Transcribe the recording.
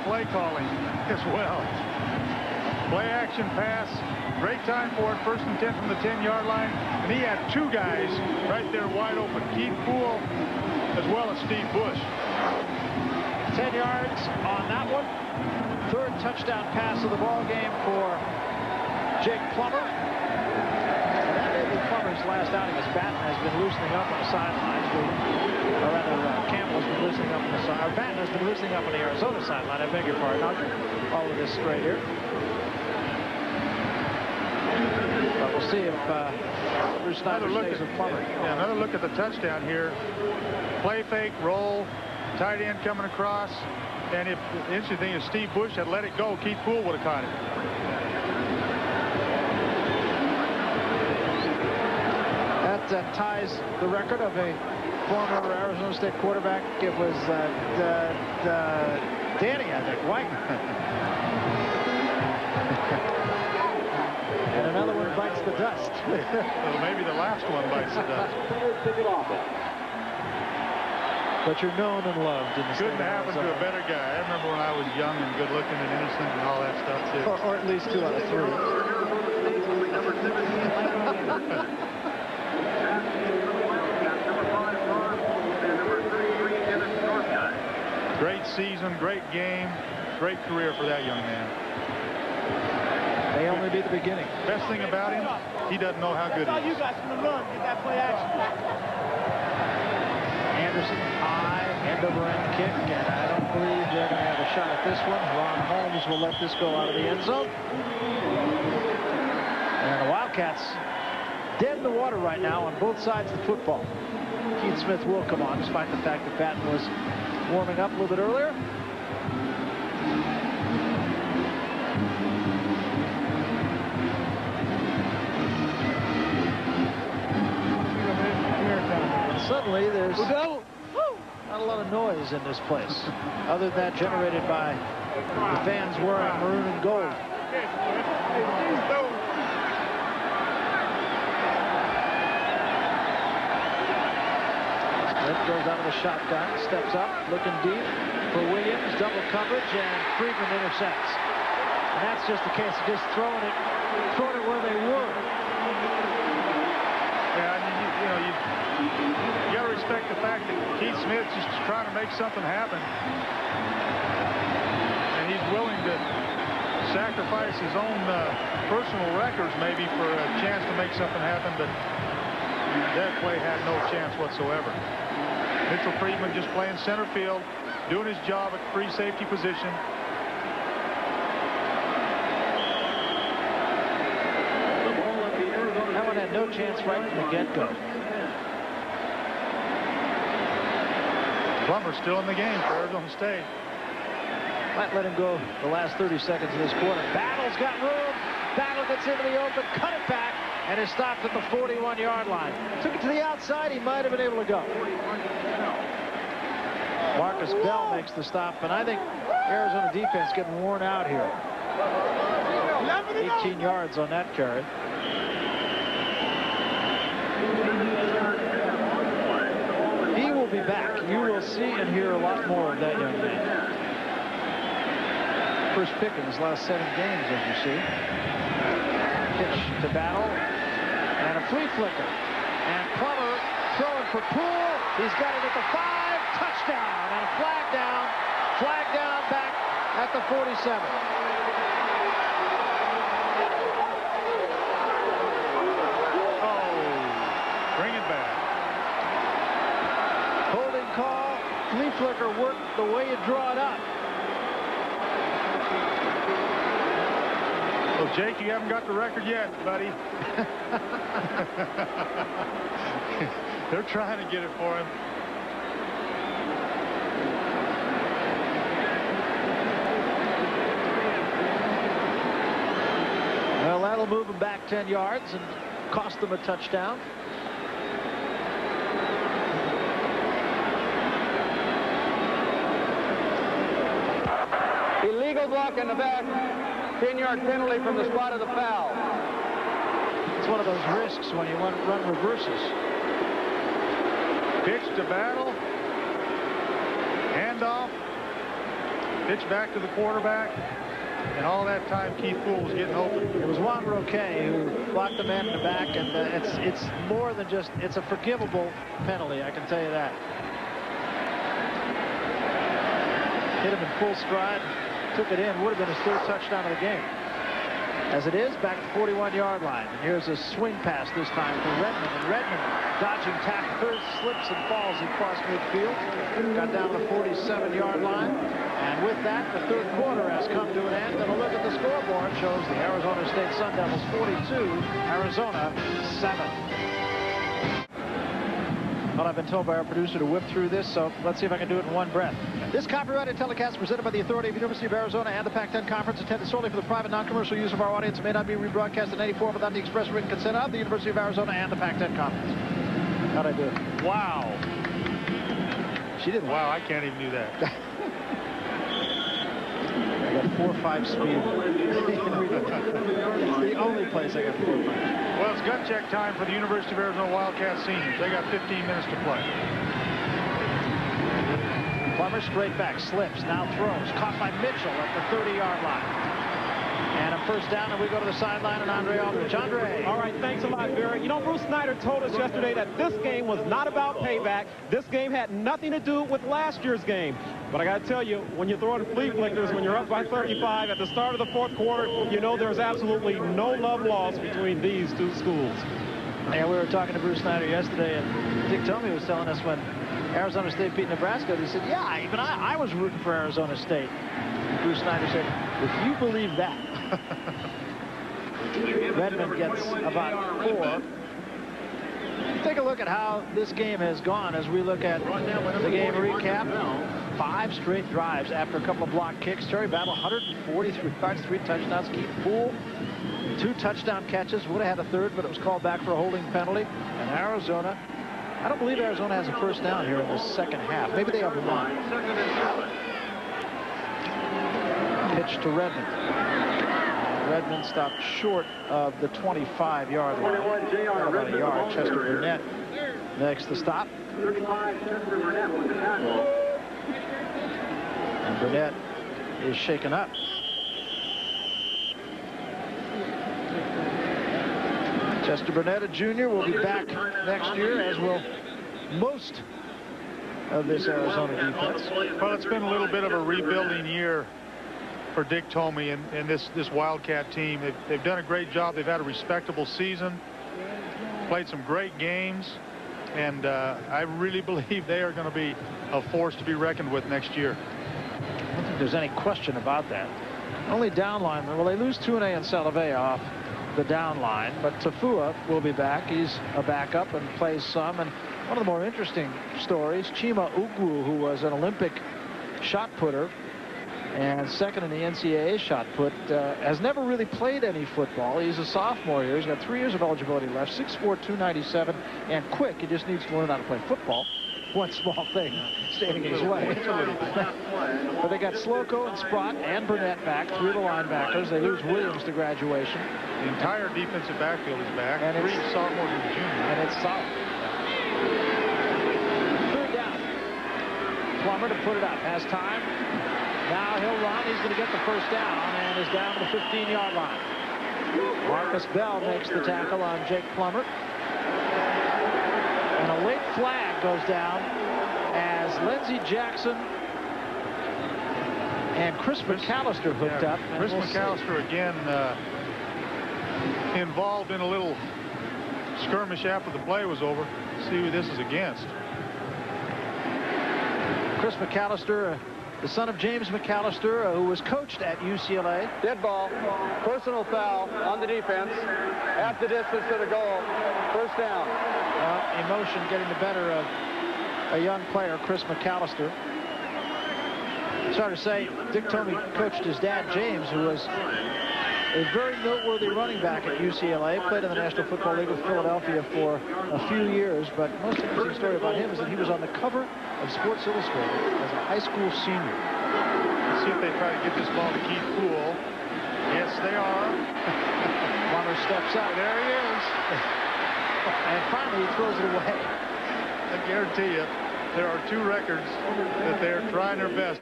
play calling as well. Play action pass. Great time for it. 1st and 10 from the 10-yard line. And he had 2 guys right there wide open. Keith Poole as well as Steve Bush. 10 yards on that one. 3rd touchdown pass of the ball game for Jake Plummer. And that may be Plummer's last outing as Batten has been loosening up on the sidelines. Or rather, Campbell has been loosening up on the side. Or Batten has been loosening up on the Arizona sideline. I beg your pardon. I'll get all of this straight here. But we'll see if Bruce Snyder stays with Plummer. Yeah, another look at the touchdown here. Play fake, roll, tight end coming across. And if the interesting thing is Steve Bush had let it go, Keith Poole would have caught it. That ties the record of a former Arizona State quarterback. It was Danny, I think, White. And another one bites the dust. Well, maybe the last one bites the dust. But you're known and loved in the state of Arizona. Couldn't happen to a better guy. I remember when I was young and good looking and innocent and all that stuff too. Or at least 2 out of 3. Great season, great game, great career for that young man. May only be the beginning. Best thing about him, he doesn't know how good he is. You guys can run, get that play action. Anderson, high, end-over-end kick, and I don't believe they're going to have a shot at this one. Ron Holmes will let this go out of the end zone. And the Wildcats dead in the water right now on both sides of the football. Keith Smith will come on, despite the fact that Batten was warming up a little bit earlier. Suddenly there's not a lot of noise in this place, other than that generated by the fans wearing maroon and gold. Smith goes out of the shotgun, steps up, looking deep for Williams, double coverage, and Friedman intercepts. And that's just the case of just throwing it where they were. Yeah, you got to respect the fact that Keith Smith's just trying to make something happen. And he's willing to sacrifice his own personal records maybe for a chance to make something happen, but that play had no chance whatsoever. Mitchell Friedman just playing center field, doing his job at free safety position. That one had no chance right from the get-go. Plummer's still in the game for Arizona State. Might let him go the last 30 seconds of this quarter. Battle's got room. Battle gets into the open, cut it back, and is stopped at the 41-yard line. Took it to the outside. He might have been able to go. Marcus Bell makes the stop, and I think Arizona defense getting worn out here. 18 yards on that carry. He will be back. You will see and hear a lot more of that young man. First pick in his last 7 games, as you see. Pitch to Battle, and a flea flicker. And Plummer throwing for Poole. He's got it at the 5, touchdown, and a flag down back at the 47. Bring it back. Holding call. Flea flicker worked the way you draw it up. Well, Jake, you haven't got the record yet, buddy. They're trying to get it for him. Well, that'll move him back 10 yards and cost them a touchdown. Illegal block in the back. 10-yard penalty from the spot of the foul. It's one of those risks when you run reverses. Pitch to Battle. Handoff. pitch back to the quarterback, and all that time Keith Poole was getting open. It was Juan Roque who blocked the man in the back, and it's more than just, it's a forgivable penalty, I can tell you that. Hit him in full stride, took it in, would have been his 3rd touchdown of the game. As it is, back to 41-yard line. And here's a swing pass this time for Redmond. And Redmond dodging tacklers, slips and falls across midfield. Got down to the 47-yard line. And with that, the 3rd quarter has come to an end. And a look at the scoreboard shows the Arizona State Sun Devils 42, Arizona 7. Well, I've been told by our producer to whip through this, so let's see if I can do it in one breath. This copyrighted telecast presented by the authority of the University of Arizona and the Pac-10 Conference, intended solely for the private, non-commercial use of our audience, may not be rebroadcast in any form without the express written consent of the University of Arizona and the Pac-10 Conference. How'd I do it? Wow. She didn't. Wow, I can't even do that. I got 4.5 speed. It's the only place I got 4.5. Well, it's gut check time for the University of Arizona Wildcat seniors. They got 15 minutes to play. Plummer straight back, slips, now throws, caught by Mitchell at the 30-yard line. And a first down, and we go to the sideline, and Andre Aldrich. Andre. All right, thanks a lot, Barry. You know, Bruce Snyder told us yesterday that this game was not about payback. This game had nothing to do with last year's game. But I got to tell you, when you're throwing flea flickers, when you're up by 35 at the start of the 4th quarter, you know there's absolutely no love lost between these two schools. And we were talking to Bruce Snyder yesterday, and Dick Tomey was telling us when Arizona State beat Nebraska, he said, yeah, even I was rooting for Arizona State. Bruce Snyder said, if you believe that. Redmond gets about 4. Take a look at how this game has gone as we look at the game recap. 5 straight drives after a couple of block kicks. Terry Battle, 143 yards, 3 touchdowns. Keith Poole, 2 touchdown catches. Would have had a 3rd, but it was called back for a holding penalty. And Arizona, I don't believe Arizona has a first down here in the 2nd half. Maybe they have 1. Pitch to Redmond. Redmond stopped short of the 25-yard line. About a yard. Chester Burnett makes the stop. And Burnett is shaken up. Chester Burnett, a junior, will be back next year, as will most of this Arizona defense. Well, it's been a little bit of a rebuilding year for Dick Tomey and this Wildcat team. They've done a great job. They've had a respectable season, played some great games, and I really believe they are going to be a force to be reckoned with next year. I don't think there's any question about that. Only down line, well, they lose Tune and Salavea off the down line, but Tafua will be back. He's a backup and plays some. And one of the more interesting stories, Chima Ugwu, who was an Olympic shot putter and 2nd in the NCAA shot put, has never really played any football. He's a sophomore here. He's got 3 years of eligibility left, 6'4", 297, and quick. He just needs to learn how to play football. One small thing standing in his way. But they got Slocum and Sprott and Burnett back, 3 of the linebackers. They lose Williams to graduation. The entire defensive backfield is back. And 3 sophomores and juniors. And it's solid. 3rd down. Plummer to put it up. Has time. Now he'll run. He's going to get the first down and is down to the 15-yard line. Marcus Bell makes the tackle on Jake Plummer. And a late flag goes down as Lindsey Jackson and Chris McAllister hooked up. Chris McAllister again involved in a little skirmish after the play was over. See who this is against. Chris McAllister, the son of James McAllister, who was coached at UCLA. Dead ball. Personal foul on the defense. At the distance to the goal. First down. Emotion getting the better of a young player, Chris McAllister. It's hard to say. Dick Tomey coached his dad, James, who was a very noteworthy running back at UCLA. Played in the National Football League with Philadelphia for a few years. But the most interesting story about him is that he was on the cover of Sports Illustrated as a high school senior. Let's see if they try to get this ball to Keith Poole. Yes, they are. Plummer steps up. There he is. And finally, he throws it away. I guarantee you, there are 2 records that they're trying their best